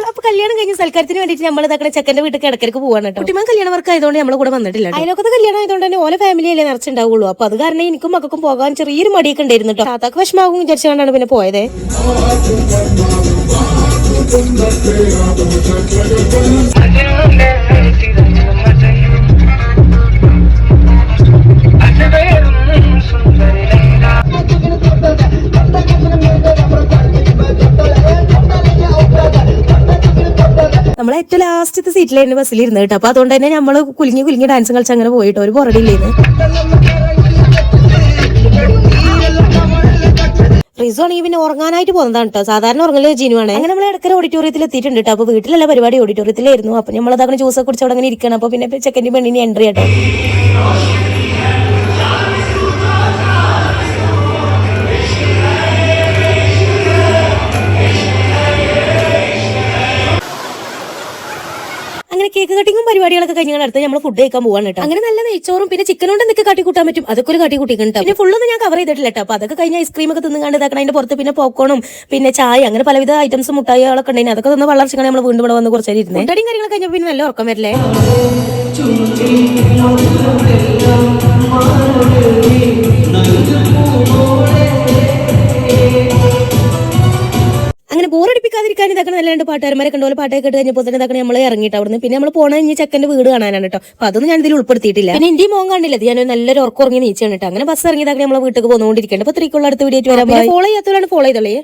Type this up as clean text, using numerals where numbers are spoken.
അപ്പൊ കല്യാണം കഴിഞ്ഞ സൽക്കാരത്തിന് വേണ്ടിയിട്ട് നമ്മൾ ഇതാക്കണ ചെക്കന്റെ വീട്ടിൽ ഇടയ്ക്ക് പോവാണ് കേട്ടോ. കുട്ടിമാൻ കല്യാണവർക്ക് ആയതുകൊണ്ട് നമ്മളെ കൂടെ വന്നിട്ടില്ല. അതിലൊക്കെ കല്യാണം ആയതുകൊണ്ട് തന്നെ ഓല ഫാമിലിയല്ലേ നിറച്ചുണ്ടാവുള്ളൂ. അപ്പൊ അത് കാരണം എനിക്കും മക്കൾക്കും പോകാൻ ചെറിയൊരു മടിയൊക്കെ ഉണ്ടായിരുന്നു കേട്ടോ. താത്താക്ക് വിഷമാകും വിചാരിച്ചുകൊണ്ടാണ് പിന്നെ പോയത്. നമ്മളെ ഏറ്റവും ലാസ്റ്റത്തെ സീറ്റിലായിരുന്നു ബസ്സിൽ ഇരുന്ന് കേട്ടോ. അപ്പൊ അതുകൊണ്ട് തന്നെ നമ്മള് കുലുങ്ങി ഡാൻസും കളിച്ച് അങ്ങനെ പോയിട്ടോ. ഒരു പുറടിയില്ലേന്ന്. റിസു ആണെങ്കിൽ പിന്നെ ഉറങ്ങാനായിട്ട് പോകുന്നതാണ് കേട്ടോ. സാധാരണ ഉറങ്ങല് ജീനുവാണ്. അങ്ങനെ നമ്മൾ ഇടയ്ക്ക് ഓഡിറ്റോറിയത്തിൽ എത്തിയിട്ടുണ്ട് കേട്ടോ. അപ്പൊ വീട്ടിലല്ല പരിപാടി, ഓഡിറ്റോറിയത്തിലായിരുന്നു. അപ്പൊ നമ്മൾ അതങ്ങനെ ജ്യൂസൊക്കെ കുടിച്ച് അവിടെ അങ്ങനെ ഇരിക്കണം. അപ്പൊ പിന്നെ ചെക്കൻ്റെ പെണ്ണിന് എൻട്രി കേട്ടോ. അങ്ങനെ കേക്ക് കട്ടിങ്ങും പരിപാടികളൊക്കെ കഴിഞ്ഞാൽ അടുത്ത് നമ്മൾ ഫുഡ് കഴിക്കാൻ പോവാണ് കേട്ടോ. അങ്ങനെ നല്ല നെയ്ച്ചോറും പിന്നെ ചിക്കൻ കൊണ്ട് എന്തൊക്കെ കാട്ടി കൂട്ടാൻ പറ്റും അതൊക്കെ ഒരു കാട്ടി കൂട്ടിക്കണം. പിന്നെ ഫുള്ളൊന്നും ഞാൻ കവർ ചെയ്തിട്ടില്ല കേട്ടോ. അപ്പൊ അതൊക്കെ കഴിഞ്ഞ ഐസ്ക്രീം ഒക്കെ തിന്നുകാണ്ട് ഇതാക്കണം. അതിന്റെ പുറത്ത് പിന്നെ പോപ്കോണും പിന്നെ ചായ അങ്ങനെ പലവിധ ഐറ്റംസ് മുട്ടായികളൊക്കെ ഉണ്ടെങ്കിൽ അതൊക്കെ ഒന്ന് വളർച്ചയാണ് നമ്മൾ വീണ്ടും ഇവിടെ വന്ന് കുറച്ചേരി ഇരുന്നത്. മുട്ടടിയും കാര്യങ്ങളൊക്കെ കഴിഞ്ഞപ്പോൾ പിന്നെ നല്ല ഉറക്കം വരില്ലേ. അങ്ങനെ ബോറടിപ്പിക്കാതിരിക്കാൻ ഇതാക്കണം. നല്ല രണ്ട് പാട്ടുകാരന്മാരെ കണ്ടുപോലെ പാട്ടൊക്കെ കേട്ട് കഴിഞ്ഞപ്പോൾ തന്നെ ഇതാക്കണം നമ്മൾ ഇറങ്ങിയിട്ട് അവിടുന്ന്. പിന്നെ നമ്മൾ പോണ ഇനി ചെക്കന്റെ വീട് കാണാനാണ് കേട്ടോ. അപ്പൊ അതൊന്നും ഞാൻ ഇതിൽ ഉൾപ്പെടുത്തിയിട്ടില്ല. പിന്നെ ഇന്ത്യ മോൻ കാണില്ല, ഞാൻ നല്ലൊരു ഉറക്കം ഉറങ്ങി നീച്ചാണ് കേട്ടോ. അങ്ങനെ ബസ് ഇറങ്ങിയതാക്കണം നമ്മളെ വീട്ടിൽ പോന്നുകൊണ്ടിരിക്കേണ്ടത്. അപ്പൊ 3 അടുത്ത വീഡിയോ വരാൻ ഫോളോ ചെയ്യാത്തവരാണ് ഫോളോ ചെയ്തോളേ.